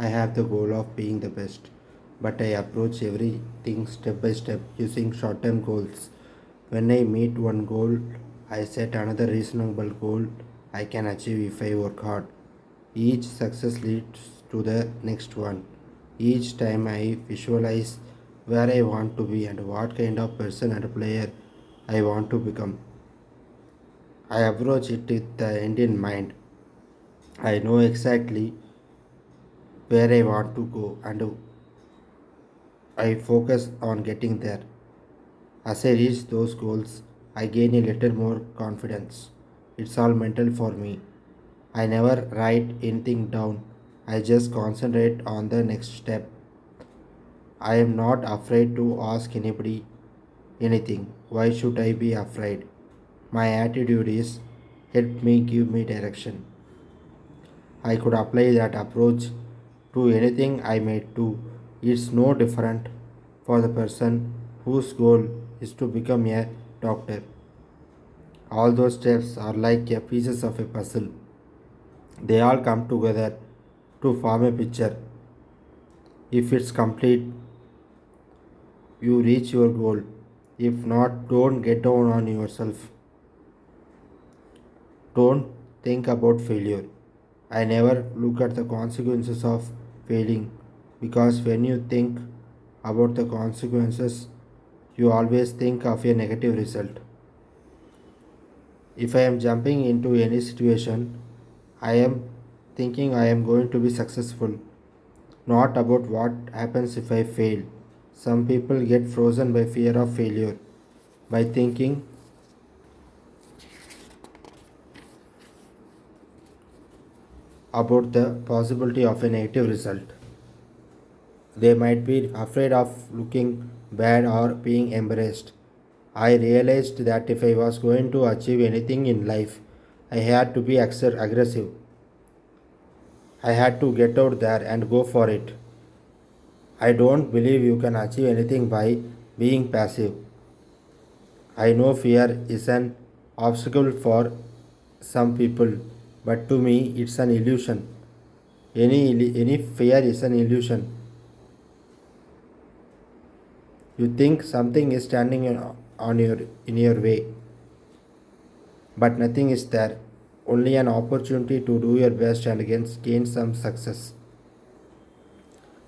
I have the goal of being the best, but I approach everything step by step using short term goals. When I meet one goal, I set another reasonable goal I can achieve if I work hard. Each success leads to the next one. Each time I visualize where I want to be and what kind of person and player I want to become. I approach it with the end in mind. I know exactly where I want to go and I focus on getting there. As I reach those goals, I gain a little more confidence. It's all mental for me. I never write anything down. I just concentrate on the next step. I am not afraid to ask anybody anything. Why should I be afraid? My attitude is help me give me direction. I could apply that approach to anything I may do. It's no different for the person whose goal is to become a doctor. All those steps are like a pieces of a puzzle. They all come together to form a picture. If it's complete, you reach your goal. If not, don't get down on yourself. Don't think about failure. I never look at the consequences of failing because when you think about the consequences, you always think of a negative result. If I am jumping into any situation, I am thinking I am going to be successful, not about what happens if I fail. Some people get frozen by fear of failure, by thinking about the possibility of a negative result. They might be afraid of looking bad or being embarrassed. I realized that if I was going to achieve anything in life, I had to be aggressive. I had to get out there and go for it. I don't believe you can achieve anything by being passive. I know fear is an obstacle for some people, but to me it's an illusion. Any fear is an illusion. You think something is standing on your in your way, but nothing is there. Only an opportunity to do your best and gain some success.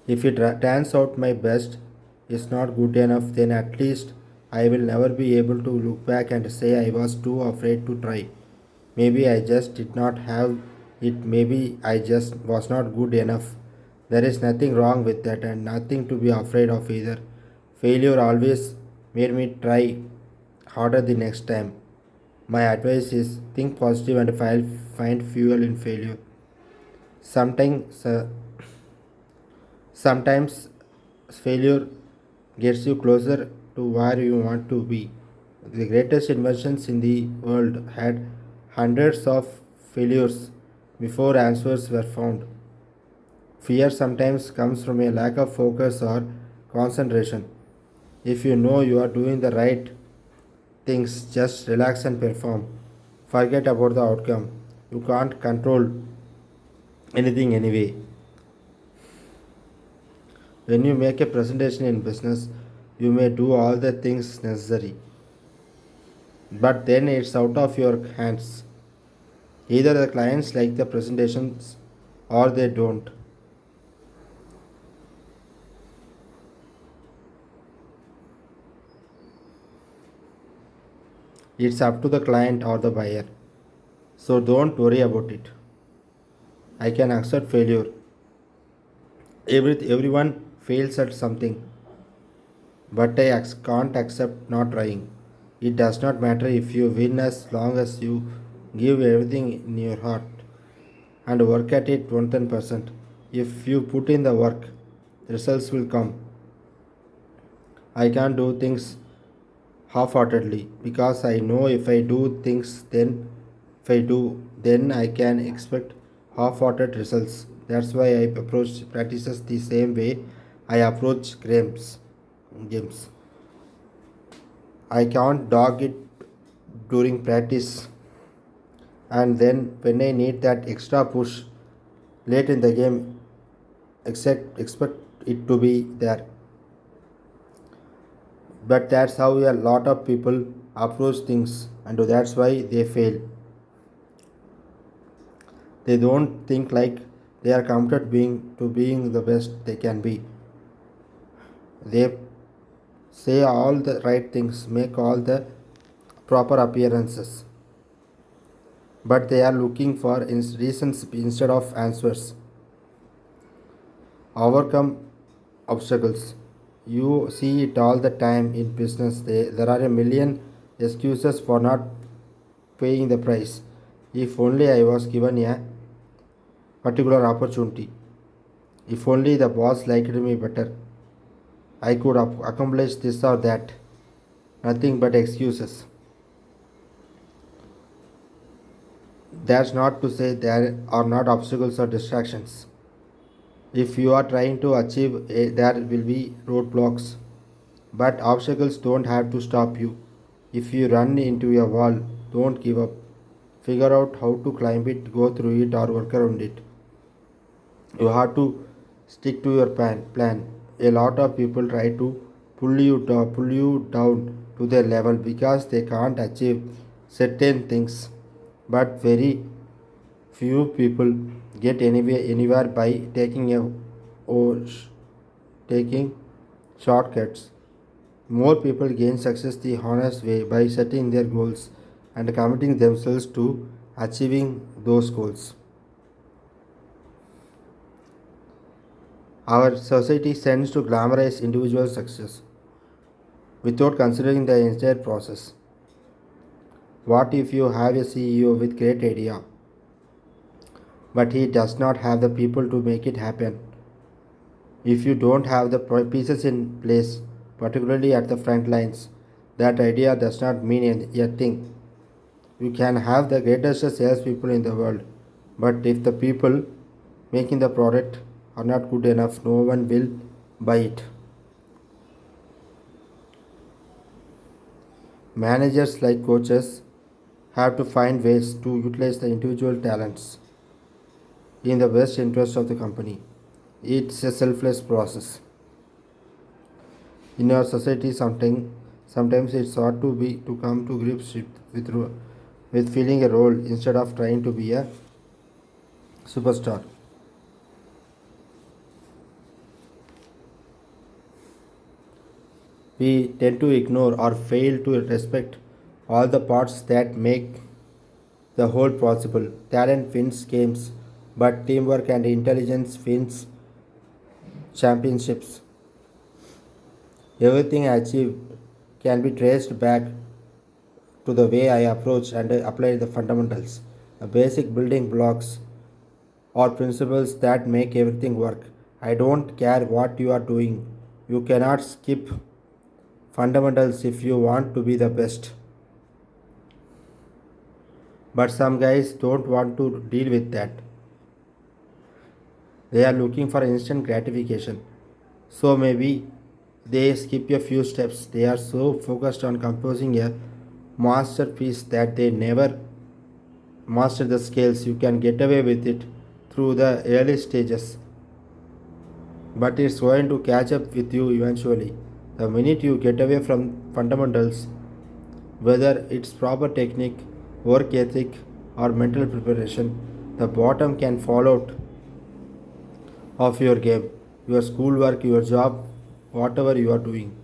If it turns out my best is not good enough, then at least I will never be able to look back and say I was too afraid to try. Maybe I just did not have it, maybe I just was not good enough. There is nothing wrong with that and nothing to be afraid of either. Failure always made me try harder the next time. My advice is think positive and find fuel in failure. Sometimes, uh, sometimes failure gets you closer to where you want to be. The greatest inventions in the world had hundreds of failures before answers were found. Fear sometimes comes from a lack of focus or concentration. If you know you are doing the right things, just relax and perform. Forget about the outcome. You can't control anything anyway. When you make a presentation in business, you may do all the things necessary, but then it's out of your hands. Either the clients like the presentations or they don't. It's up to the client or the buyer. So don't worry about it. I can accept failure. Everyone fails at something, but can't accept not trying. It does not matter if you win as long as you give everything in your heart and work at it 110%. If you put in the work, results will come. I can't do things half-heartedly because I know if I do things then I can expect half-hearted results. That's why I approach practices the same way I approach games. I can't dog it during practice and then when I need that extra push late in the game, expect it to be there. But that's how a lot of people approach things, and that's why they fail. They don't think like they are committed being the best they can be. They say all the right things, make all the proper appearances, but they are looking for reasons instead of answers. Overcome obstacles. You see it all the time in business. There are a million excuses for not paying the price. If only I was given a particular opportunity. If only the boss liked me better. I could accomplish this or that. Nothing but excuses. That's not to say there are not obstacles or distractions. If you are trying to achieve, there will be roadblocks. But obstacles don't have to stop you. If you run into a wall, don't give up. Figure out how to climb it, go through it, or work around it. You have to stick to your plan. A lot of people try to pull you down to their level because they can't achieve certain things. But very few people get anywhere by or taking shortcuts. More people gain success the honest way by setting their goals and committing themselves to achieving those goals. Our society tends to glamorize individual success without considering the entire process. What if you have a CEO with great idea, but he does not have the people to make it happen? If you don't have the pieces in place, particularly at the front lines, that idea does not mean a thing. You can have the greatest salespeople in the world, but if the people making the product are not good enough, no one will buy it. Managers, like coaches, have to find ways to utilize the individual talents in the best interest of the company. It's a selfless process. In our society, sometimes it's hard to come to grips with feeling a role instead of trying to be a superstar. We tend to ignore or fail to respect all the parts that make the whole possible. Talent wins games, but teamwork and intelligence wins championships. Everything I achieve can be traced back to the way I approach and apply the fundamentals, the basic building blocks or principles that make everything work. I don't care what you are doing. You cannot skip fundamentals if you want to be the best. But some guys don't want to deal with that. They are looking for instant gratification. So maybe they skip a few steps. They are so focused on composing a masterpiece that they never master the scales. You can get away with it through the early stages, but it's going to catch up with you eventually. The minute you get away from fundamentals, whether it's proper technique, work ethic, or mental preparation, the bottom can fall out of your game, your schoolwork, your job, whatever you are doing.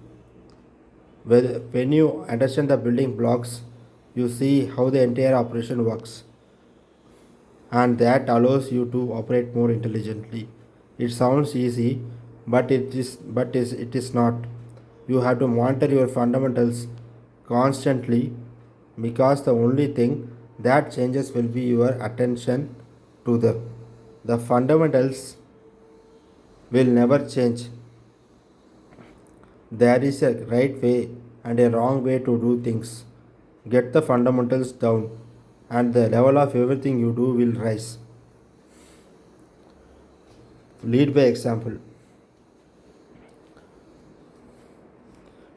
When you understand the building blocks, you see how the entire operation works, and that allows you to operate more intelligently. It sounds easy, it is not. You have to monitor your fundamentals constantly because the only thing that changes will be your attention to them. The fundamentals will never change. There is a right way and a wrong way to do things. Get the fundamentals down, and the level of everything you do will rise. Lead by example.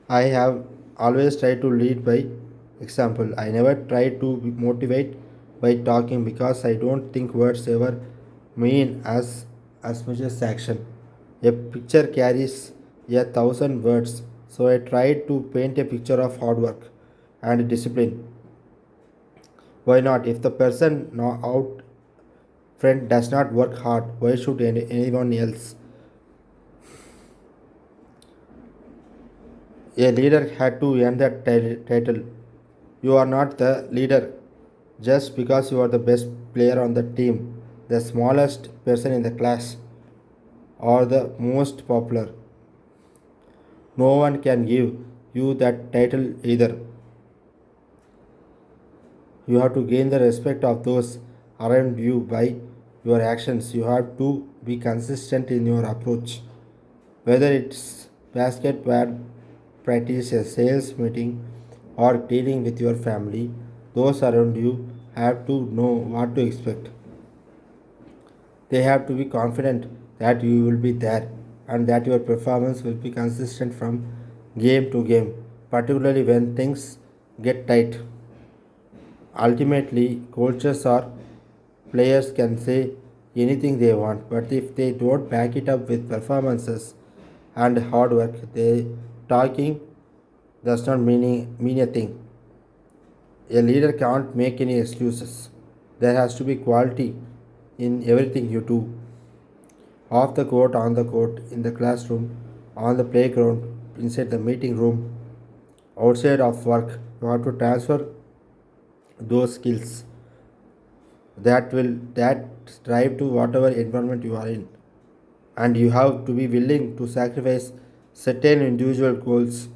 I have always tried to lead by example. I never try to motivate by talking because I don't think words ever mean as as much as action. A picture carries 1,000 words, so I tried to paint a picture of hard work and discipline. Why not? If the person out front does not work hard, why should anyone else? A leader had to earn that title. You are not the leader just because you are the best player on the team, the smallest person in the class, or the most popular. No one can give you that title either. You have to gain the respect of those around you by your actions. You have to be consistent in your approach. Whether it's basketball practice, a sales meeting, or dealing with your family, those around you have to know what to expect. They have to be confident that you will be there and that your performance will be consistent from game to game, particularly when things get tight. Ultimately, coaches or players can say anything they want, but if they don't back it up with performances and hard work, they talking does not mean a thing. A leader can't make any excuses. There has to be quality in everything you do. Off the court, on the court, in the classroom, on the playground, inside the meeting room, outside of work. You have to transfer those skills that drive to whatever environment you are in. And you have to be willing to sacrifice certain individual goals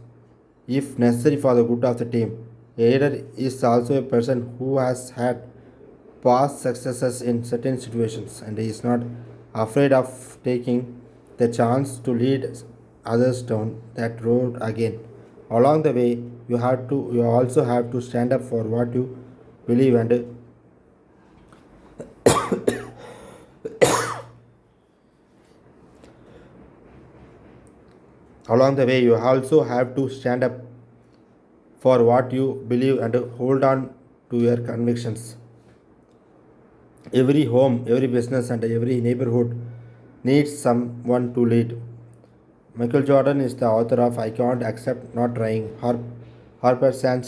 if necessary for the good of the team. A leader is also a person who has had past successes in certain situations and is not afraid of taking the chance to lead others down that road again. Along the way, you also have to stand up for what you believe and along the way you also have to stand up for what you believe and hold on to your convictions. Every home, every business, and every neighborhood needs someone to lead. Michael Jordan is the author of I Can't Accept Not Trying. Harper San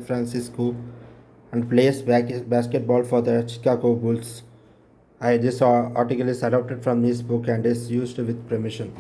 Francisco and plays basketball for the Chicago Bulls. This article is adapted from this book and is used with permission.